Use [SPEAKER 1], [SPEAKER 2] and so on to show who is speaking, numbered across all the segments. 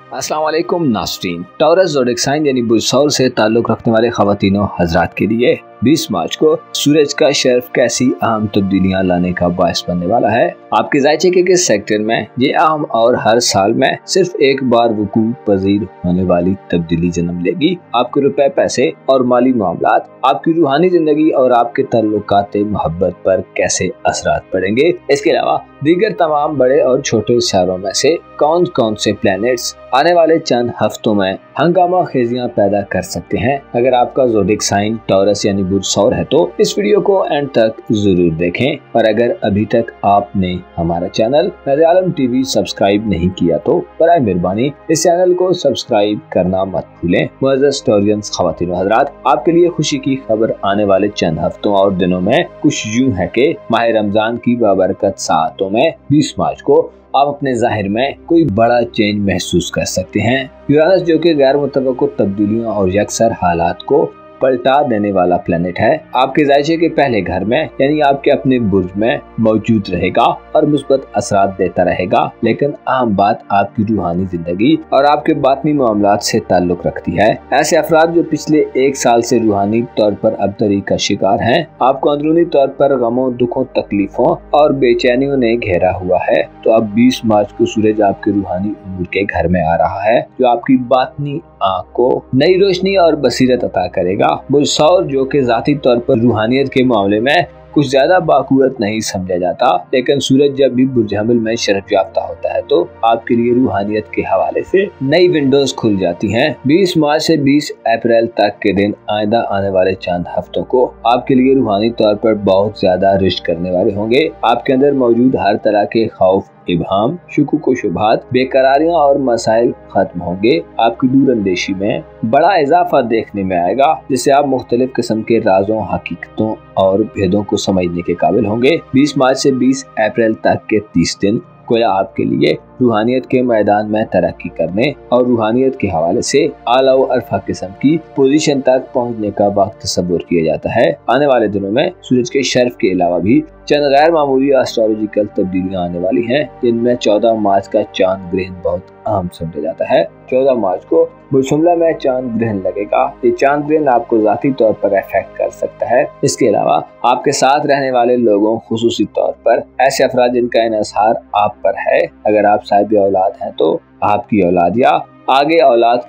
[SPEAKER 1] अस्सलाम वालेकुम नाज़रीन। टॉरस ज़ोडिएक साइन यानी बुर्ज सौर से ताल्लुक़ रखने वाले ख़वातीनो हज़रात के लिए 20 मार्च को सूरज का शर्फ कैसी अहम तब्दीलियां लाने का बायस बनने वाला है। आपके ज़ायचे के किस सेक्टर में ये अहम और हर साल में सिर्फ एक बार वकूअ पज़ीर होने वाली तब्दीली जन्म लेगी। आपके रुपए पैसे और माली मामलात, आपकी रूहानी जिंदगी और आपके तल्लुकात मोहब्बत पर कैसे असरात पड़ेंगे। इसके अलावा दीगर तमाम बड़े और छोटे शहरों में से कौन कौन से प्लैनेट्स आने वाले चंद हफ्तों में हंगामा खेजियां पैदा कर सकते हैं। अगर आपका ज़ोडिएक साइन टॉरस यानी बुर्ज सौर है तो इस वीडियो को एंड तक जरूर देखें। और अगर अभी तक आपने हमारा चैनल नज़र आलम टीवी सब्सक्राइब नहीं किया तो बराए मेहरबानी इस चैनल को सब्सक्राइब करना मत भूलें। मुअज़्ज़ज़ टॉरियंस ख़वातीन व हज़रात, आपके लिए खुशी की खबर आने वाले चंद हफ्तों और दिनों में कुछ यूं है कि माह रमजान की बाबरकत सातों में 20 मार्च को आप अपने जाहिर में कोई बड़ा चेंज महसूस कर सकते हैं। यूरानस जो कि गैर मुतवक्को तब्दीलियों और यकसर हालात को पलटा देने वाला प्लेनेट है, आपके ज़ायचे के पहले घर में यानी आपके अपने बुर्ज में मौजूद रहेगा और मुस्बत असरात देता रहेगा। लेकिन अहम बात आपकी रूहानी जिंदगी और आपके बातनी मामलात से ताल्लुक रखती है। ऐसे अफराद जो पिछले एक साल से रूहानी तौर पर अबतरी का शिकार हैं, आपको अंदरूनी तौर पर गमों, दुखों, तकलीफों और बेचैनियों ने घेरा हुआ है। तो अब 20 मार्च को सूरज आपके रूहानी उम्र के घर में आ रहा है, जो आपकी बातनी आँख को नई रोशनी और बसीरत अता करेगा। बुर्ज सौर जो कि जाती तौर पर रूहानियत के मामले में कुछ ज्यादा बाकुवत नहीं समझा जाता, लेकिन सूरज जब भी बुर्ज हमिल में शरफ याफ्ता होता है तो आपके लिए रूहानियत के हवाले से नई विंडोज खुल जाती हैं। 20 मार्च से 20 अप्रैल तक के दिन आइंदा आने वाले चंद हफ्तों को आपके लिए रूहानी तौर पर बहुत ज्यादा रिश्क करने वाले होंगे। आपके अंदर मौजूद हर तरह के खौफ, इबहाम, शुकुक व शुबहात, बेकरारियां और मसाइल खत्म होंगे। आपकी दूर अंदेशी में बड़ा इजाफा देखने में आएगा, जिससे आप मुख्तलिफ किस्म के राजों, हकीकतों और भेदों को समझने के काबिल होंगे। 20 मार्च से 20 अप्रैल तक के 30 दिन गोया आपके लिए रूहानियत के मैदान में तरक्की करने और रूहानियत के हवाले से आला व अरफा किस्म की पोजीशन तक पहुंचने का वक्त तस्वुर किया जाता है। आने वाले दिनों में सूरज के शर्फ के अलावा भी चंद गैर मामूली एस्ट्रोलॉजिकल तब्दीलियां आने वाली हैं, जिनमें 14 मार्च का चांद ग्रहण बहुत अहम समझा जाता है। 14 मार्च को बुर्ज शुमला में चांद ग्रहण लगेगा। ये चांद ग्रहण आपको जाती तौर पर अफेक्ट कर सकता है। इसके अलावा आपके साथ रहने वाले लोगों, खुसूसी तौर पर ऐसे अफराद जिनका इन्हिसार आप पर है, अगर आप साहिब औलाद हैं तो आपकी औलाद या आगे औलाद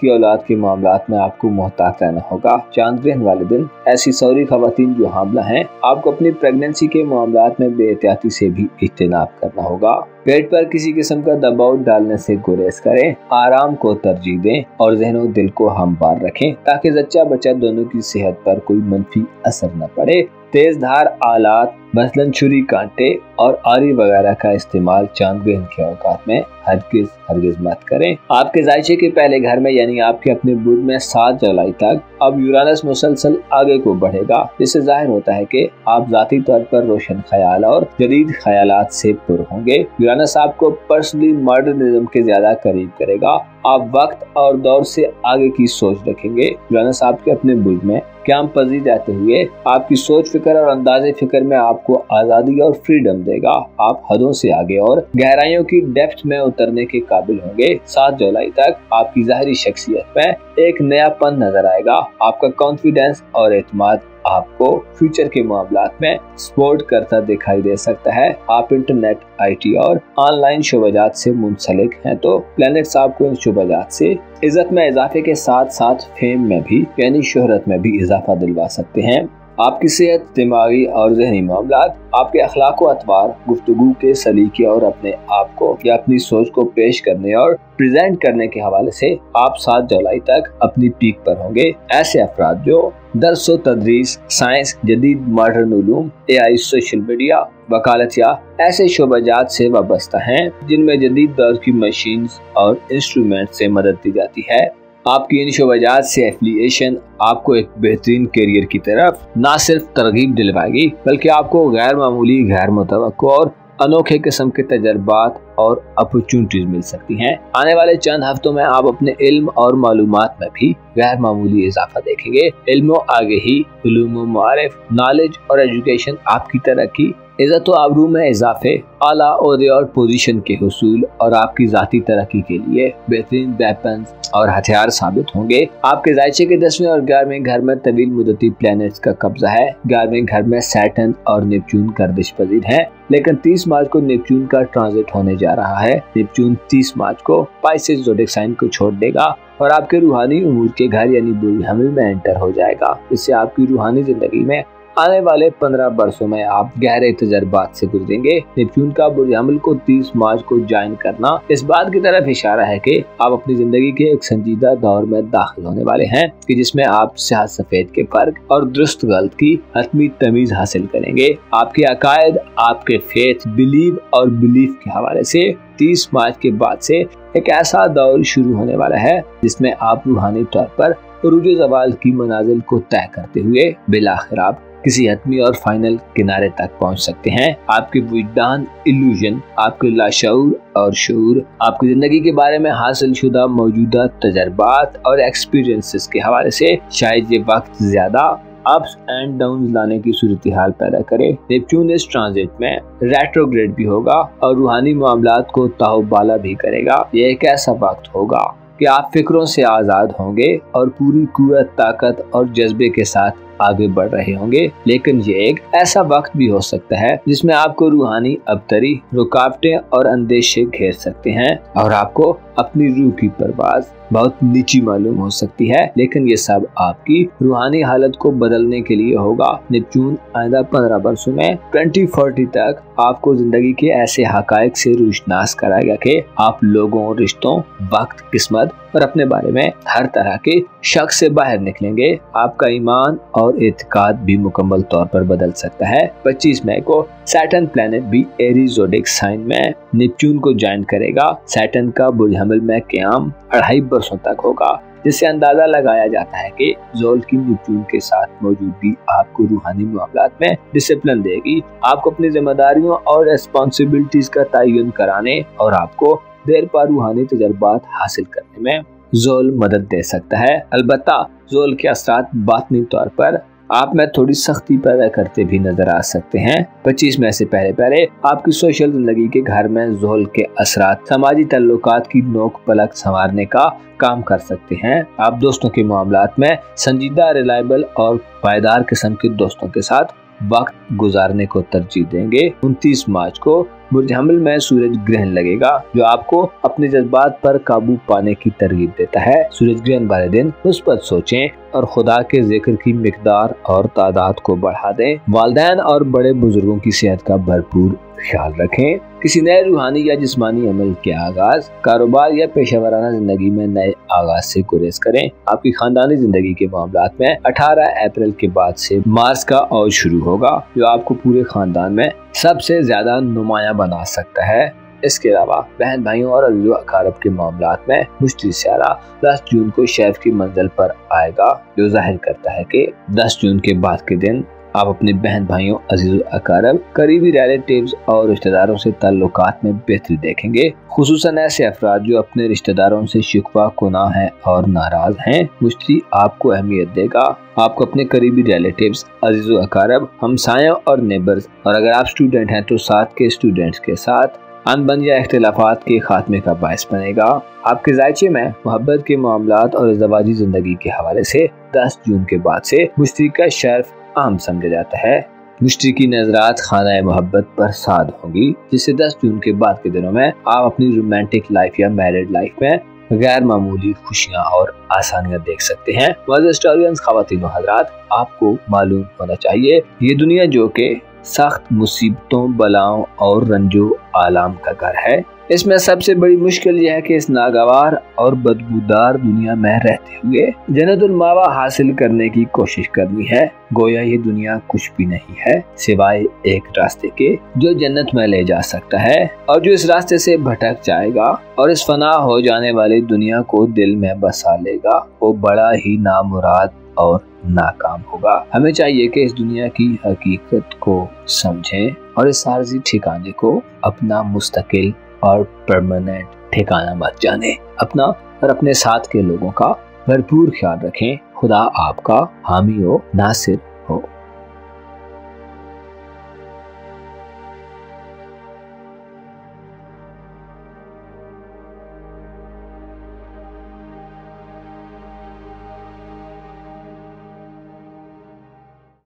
[SPEAKER 1] के मामलात में आपको मोहतात रहना होगा। चांद ग्रहण वाले दिन ऐसी सौरी खवातीन जो हामला हैं, आपको अपनी प्रेगनेंसी के मामलात में बेहतियाती से भी इज्तनाब करना होगा। पेट पर किसी किस्म का दबाव डालने से गुरेज करें, आराम को तरजीह दें और ज़हन और दिल को हमवार रखें ताकि जच्चा बच्चा दोनों की सेहत पर कोई मनफी असर न पड़े। तेज धार आलात मसलन छुरी, कांटे और आरी वगैरह का इस्तेमाल चांद ग्रहण के औकात में हरगिज मत करें। आपके ज़ायचे के पहले घर में यानी आपके अपने बुर्ज में 7 जुलाई तक अब यूरानस मुसलसल आगे को बढ़ेगा, जिससे जाहिर होता है कि आप जाती तौर पर रोशन ख्याल और जदीद ख्यालात से पुर होंगे। यूरानस आपको पर्सनली मॉडर्निज्म के ज्यादा करीब करेगा। आप वक्त और दौर से आगे की सोच रखेंगे। यूरानस आपके अपने बुर्ज में क़याम पजीर जाते हुए आपकी सोच, फिक्र और अंदाज़े फिक्र में आपको आज़ादी और फ्रीडम देगा। आप हदों से आगे और गहराइयों की डेप्थ में उतरने के काबिल होंगे। 7 जुलाई तक आपकी ज़ाहिरी शख्सियत में एक नयापन नजर आएगा। आपका कॉन्फिडेंस और एतमाद आपको फ्यूचर के मामलात में सपोर्ट करता दिखाई दे सकता है। आप इंटरनेट, IT और ऑनलाइन शोबाजात से मुंसलिक हैं तो प्लैनेट्स आपको इन शोबाजात से इज्जत में इजाफे के साथ साथ फेम में भी यानी शोहरत में भी इजाफा दिलवा सकते हैं। आपकी सेहत, दिमागी और ज़हनी मामलात, आपके अखलाक व अतवार, गुफ्तगू के सलीके और अपने आप को या अपनी सोच को पेश करने और प्रेजेंट करने के हवाले से आप 7 जुलाई तक अपनी पीक पर होंगे। ऐसे अफराद जो दर्स व तदरीस, साइंस, जदीद modern Uloom, AI, social media, वकालत या ऐसे शोबाजात से वाबस्ता हैं जिनमें जदीद दौर की मशीन्स और इंस्ट्रूमेंट से मदद दी जाती है, आपकी इन शोबाजात से एफिलिएशन आपको एक बेहतरीन करियर की तरफ न सिर्फ तरगीब दिलवाएगी बल्कि आपको गैर मामूली, गैर मुतवक्को और अनोखे किस्म के तजर्बात और अपॉर्चुनिटीज मिल सकती हैं। आने वाले चंद हफ्तों में आप अपने इल्म और मालूमात में भी गैर मामूली इजाफा देखेंगे। इल्म आगे ही, उलूम, मारिफ, नॉलेज और एजुकेशन आपकी तरक्की इज्जत व आबरू में इजाफे, आला ओहदे और पोजीशन के हुसूल और आपकी जाती तरक्की के लिए बेहतरीन वेपन्स और हथियार साबित होंगे। आपके जायचे के 10वें और 11वें घर में तवील मुद्दती प्लैनेट्स का कब्जा है। 11वें घर में सैटर्न और नेपच्यून गर्दिश पजीर है, लेकिन 30 मार्च को नेपच्यून का ट्रांजिट होने जा रहा है। नेपच्यून 30 मार्च को पाइसेस ज़ोडिएक साइन को छोड़ देगा और आपके रूहानी उमूर के घर यानी बुर्ज हमिल में एंटर हो जाएगा। इससे आपकी रूहानी जिंदगी में आने वाले 15 वर्षों में आप गहरे तजर्बात से गुजरेंगे। नेपच्यून का बुर्ज हमिल को 30 मार्च को ज्वाइन करना इस बात की तरफ इशारा है कि आप अपनी जिंदगी के एक संजीदा दौर में दाखिल होने वाले हैं कि जिसमें आप स्याह सफेद के फर्क और दुरुस्त गलत की हतमी तमीज हासिल करेंगे। आपके अकायद, आपके फेथ, बिलीव और बिलीफ के हवाले से 30 मार्च के बाद से एक ऐसा दौर शुरू होने वाला है जिसमें आप रूहानी तौर पर उरूज ज़वाल की मनाजिल को तय करते हुए बिलाखिर आप किसी हतमी और फाइनल किनारे तक पहुंच सकते हैं। आपके विजदान, इल्यूजन, आपके लाशऊर और शऊर आपकी जिंदगी के बारे में हासिल शुदा मौजूदा तजर्बात और एक्सपीरियंसेस के हवाले से शायद ये वक्त ज्यादा अप्स एंड डाउन लाने की सूरत हाल पैदा करे। नेपच्यून इस ट्रांजिट में रेट्रोग्रेड भी होगा और रूहानी मामलात को ताहुबाला भी करेगा। ये एक ऐसा वक्त होगा कि आप फिक्रों से आजाद होंगे और पूरी कुव्वत, ताकत और जज्बे के साथ आगे बढ़ रहे होंगे। लेकिन ये एक ऐसा वक्त भी हो सकता है जिसमें आपको रूहानी अबतरी, रुकावटें और अंदेशे घेर सकते हैं और आपको अपनी रूह की परवाज बहुत नीची मालूम हो सकती है। लेकिन ये सब आपकी रूहानी हालत को बदलने के लिए होगा। नेपच्यून आइंदा 15 वर्षों में 2040 तक आपको जिंदगी के ऐसे हकायक से रोशनास कराएगा कि आप लोगों, रिश्तों, वक्त, किस्मत और अपने बारे में हर तरह के शक से बाहर निकलेंगे। आपका ईमान और एतकाद भी मुकम्मल तौर पर बदल सकता है। 25 मई को सैटर्न प्लैनेट भी एरीज ज़ोडिएक साइन में नेपच्यून को ज्वाइन करेगा। सैटर्न का बुर्ज हमिल में क़याम 2.5 वर्षों तक होगा, जिससे अंदाजा लगाया जाता है कि ज़ोल की नेपच्यून के साथ मौजूदगी आपको रूहानी मामलात में डिसिप्लिन देगी, आपको अपनी जिम्मेदारियों और रिस्पॉन्सिबिलिटीज का तयन कराने और आपको देर पा रूहानी तजर्बात हासिल करने में ज़ोल मदद दे सकता है। अलबत्ता ज़ोल के असरात बातनी तौर पर आप में थोड़ी सख्ती पैदा करते भी नजर आ सकते हैं। 25 मई से पहले आपकी सोशल जिंदगी के घर में ज़ोल के असरात समाजी तल्लुकात की नोक पलक संवारने का काम कर सकते हैं। आप दोस्तों के मामलात में संजीदा, रिलायबल और पायदार किस्म के दोस्तों के साथ वक्त गुजारने को तरजीह देंगे। 29 मार्च को बुर्ज हमिल में सूरज ग्रहण लगेगा जो आपको अपने जज्बात पर काबू पाने की तरगीब देता है। सूरज ग्रहण वाले दिन मुस्बत सोचें और खुदा के जिक्र की मिकदार और तादाद को बढ़ा दें। वालिदैन और बड़े बुजुर्गों की सेहत का भरपूर ख्याल रखें। किसी नए रूहानी या जिस्मानी अमल के आगाज, कारोबार या पेशेवराना जिंदगी में नए आगाज से गुरेज करें। आपकी खानदानी जिंदगी के मामलात में 18 अप्रैल के बाद से मार्स का औज शुरू होगा जो आपको पूरे खानदान में सबसे ज्यादा नुमाया बना सकता है। इसके अलावा बहन भाइयों और अज़ीज़ो अक़ारब के मामलात में मुश्तरी सियारा 10 जून को शेफ की मंजिल पर आएगा जो जाहिर करता है कि 10 जून के बाद के दिन आप अपने बहन भाइयों, अज़ीज़ो अक़ारब, करीबी रिलेटिव्स और रिश्तेदारों से ताल्लुकात में बेहतरी देखेंगे, खुसूसन ऐसे अफराद जो अपने रिश्तेदारों से शिकवा गुनाह हैं और नाराज हैं। मुश्तरी आपको अहमियत देगा। आपको अपने करीबी रिलेटिव्स, अज़ीज़ो अक़ारब, हमसायों और नेबर्स और अगर आप स्टूडेंट हैं तो साथ के स्टूडेंट्स के साथ अनबन या इख्तिलाफात के खात्मे का बायस बनेगा। आपके जायचे में मोहब्बत के मामलात और ज़वाजी जिंदगी के हवाले से 10 जून के बाद से मुश्तरी का शर्फ अहम समझा जाता है। मुश्तरी की नजरात खाना मोहब्बत पर साद होगी, जिससे 10 जून के बाद के दिनों में आप अपनी रोमांटिक लाइफ या मैरिड लाइफ में गैर मामूली खुशियाँ और आसानियाँ देख सकते हैं। हिस्टोरियंस, ख़वातीन व हज़रात, आपको मालूम होना चाहिए ये दुनिया जो के सख्त मुसीबतों, बलाओं और रंजो आलाम का घर है। इसमें सबसे बड़ी मुश्किल यह है कि इस नागवार और बदबूदार दुनिया में रहते हुए जन्नतुल मावा हासिल करने की कोशिश करनी है। गोया ये दुनिया कुछ भी नहीं है सिवाय एक रास्ते के जो जन्नत में ले जा सकता है, और जो इस रास्ते से भटक जाएगा और इस फना हो जाने वाली दुनिया को दिल में बसा लेगा वो बड़ा ही नामुराद और नाकाम होगा। हमें चाहिए कि इस दुनिया की हकीकत को समझें और इस आर्जी ठिकाने को अपना मुस्तकिल और परमानेंट ठिकाना मत जाने। अपना और अपने साथ के लोगों का भरपूर ख्याल रखें। खुदा आपका हामी हो, नासिर हो।